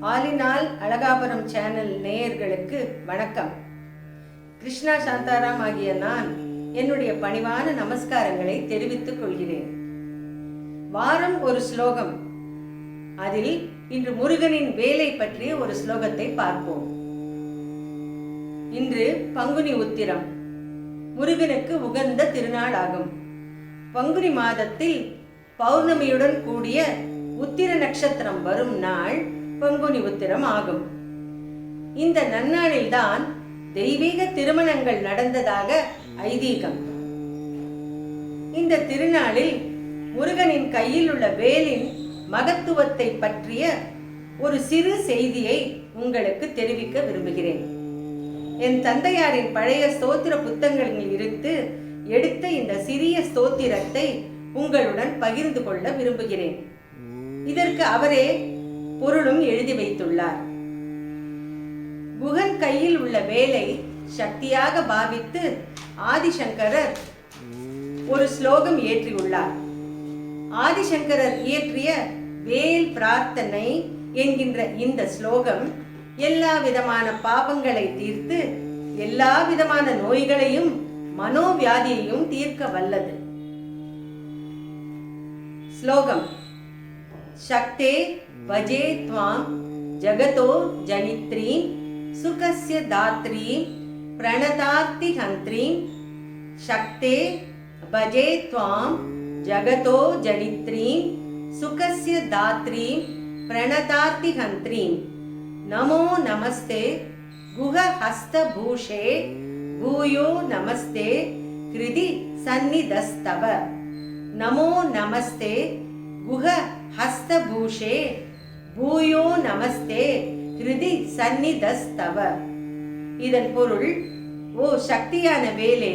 ஆலினால் Alagapuram channel நேயர்களுக்கு வணக்கம். கிருஷ்ணா சாந்தாராம் ஆகிய நான் என்னுடைய பணிவான நமஸ்காரங்களை தெரிவித்துக் கொள்கிறேன். வாரம் ஒரு ஸ்லோகம். அதில் இன்று முருகனின் வேலை பற்றிய ஒரு ஸ்லோகத்தை பார்ப்போம். இன்று பங்குனி உத்திரம், முருகனுக்கு உகந்த திருநாள் ஆகும். பங்குனி மாதத்தில் பௌர்ணமியுடன் கூடிய உத்திர நட்சத்திரம் வரும் நாள் பங்குனி உத்திரம் ஆகும். இந்த நன்னாளில்தான் தெய்வீக திருமணங்கள் நடந்ததாக ஐதீகம். இந்த திருநாளில் முருகனின் கையில் உள்ள வேலின் மகத்துவத்தை பற்றிய ஒரு சிறு செய்தியை உங்களுக்கு தெரிவிக்க விரும்புகிறேன். என் தந்தையாரின் பழைய ஸ்தோத்திர புத்தகங்களில் இருந்து எடுத்த இந்த சிறிய ஸ்தோத்திரத்தை உங்களுடன் பகிர்ந்து கொள்ள விரும்புகிறேன். இதற்கு அவரே பொருளும் எழுதி வைத்துள்ளார். குகன் கையில் உள்ள வேலை சக்தியாக பாவித்து ஆதிசங்கரர் ஒரு ஸ்லோகம் இயற்றியுள்ளார். ஆதிசங்கரர் இயற்றிய வேல் பிரார்த்தனை என்கின்ற இந்த ஸ்லோகம் எல்லா விதமான பாவங்களை தீர்த்து எல்லா விதமான நோய்களையும் மனோவியாதியையும் தீர்க்க வல்லது. ஸ்லோகம்: சக்தே வஜே த்வாம் ஜகதோ ஜனித்ரீம் சுகஸ்ய தாத்ரீம் பிரணதார்த்தி ஹந்த்ரீம். சக்தே வஜே த்வாம் ஜகதோ ஜனித்ரீம் சுகஸ்ய தாத்ரீம் பிரணதார்த்தி ஹந்த்ரீம். நமோ நமஸ்தே குஹ ஹஸ்த பூஷே பூயோ நமஸ்தே கிருதி சந்நிதஸ்தவ. நமோ நமஸ்தே குஹ ஹஸ்த பூஷே பூயோ நமஸ்தே கிருதி சந்நிதஸ்தவ. இதன் பொருள்: ஓ சக்தியான வேலே,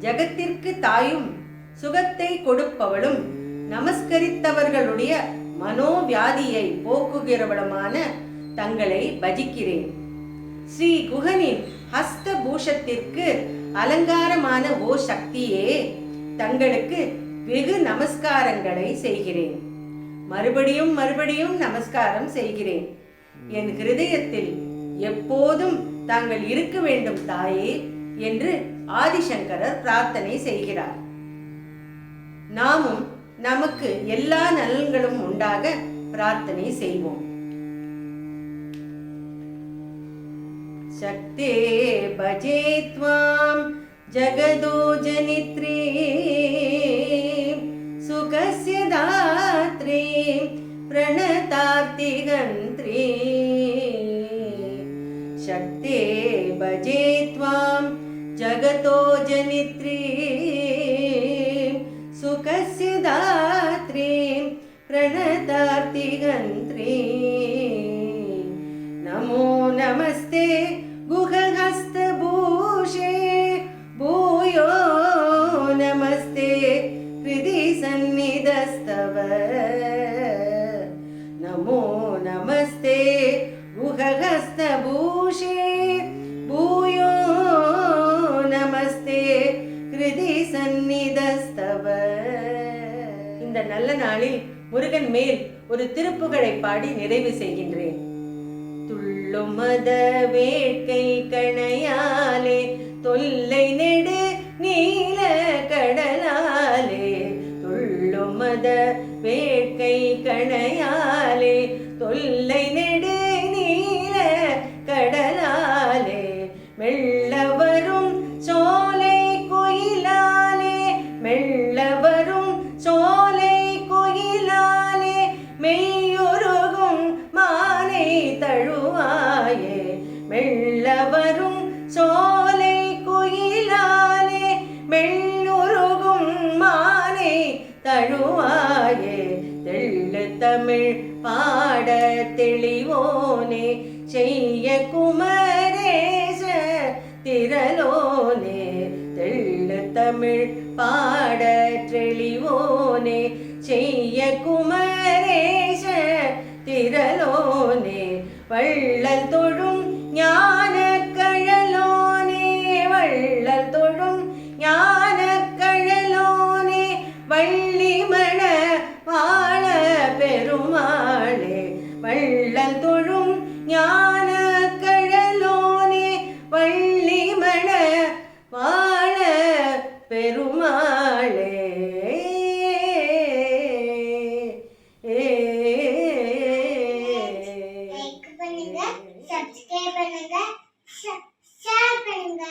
ஜகத்திற்கு தாயும் சுகத்தை கொடுப்பவளும் நமஸ்கரித்தவர்களுடைய மனோவியாதியை போக்குகிறவளுமான தங்களை பஜிக்கிறேன். ஸ்ரீ குகனின் ஹஸ்த பூஷத்திற்கு அலங்காரமான ஓ சக்தியே, தங்களுக்கு வெகு நமஸ்காரங்களை செய்கிறேன். மறுபடியும் மறுபடியும் நமஸ்காரம் செய்கிறேன். என் ஹிருதயத்தில் எப்போதும் தாங்கள் இருக்க வேண்டும் தாயே என்று ஆதிசங்கரர் பிரார்த்தனை செய்கிறார். நாமும் நமக்கு எல்லா நலன்களும் உண்டாக பிரார்த்தனை செய்வோம். சக்தே பஜே த்வாம் ஜகதோ ஜனித்ரீ சுகஸ்ய தாத்ரீ பிரணதார்த்தி ஹந்த்ரீ. சக்தே பஜே த்வாம் ஜகதோ ஜனித்ரீ சுகஸ்ய தாத்ரீ பிரணதார்த்தி ஹந்த்ரீ. நமோ நமஸ்தே குஹ ஹஸ்த பூஷே பூயோ நமஸ்தே கிருதி சந்நிதஸ்தவ. நமோ நமஸ்தே குஹ ஹஸ்த பூஷே பூயோ நமஸ்தே கிருதி சந்நிதஸ்தவ. இந்த நல்ல நாளில் முருகன் மேல் ஒரு திருப்புகழை பாடி நிறைவு செய்கின்றேன். துள்ளுமத வேட்கை கணையாலே தொல்லை நெடு நீல கடலாலே. துள்ளுமத வேட்கை கணையாலே தொல்லை நெடு நீல கடலாலே. மெல்ல வரும் சோலை கோயிலாலே மெல்ல வரும் சோலை கோயிலாலே மெய்யுருகும் மானை தழுவாயே. மெல்ல வரும் சோலை கோயிலாலே மெல்லுருகும் மானை தழுவாயே. தெள்ளு தமிழ் பாட தெளிவோனே செய்ய குமரேச திரளோனே. தெள்ளு தமிழ் பாட தெளிவோனே செய்ய குமரேச திரளோனே. வள்ளல் தொழும் ஞான கழலோனே வள்ளல் தொழும் ஞான கழலோனே. வள்ளிமண வாழ பெருமாளே வள்ளல் தொழும் சப்ஸ்கிரைப் பண்ணுங்க, ஷேர் பண்ணுங்க.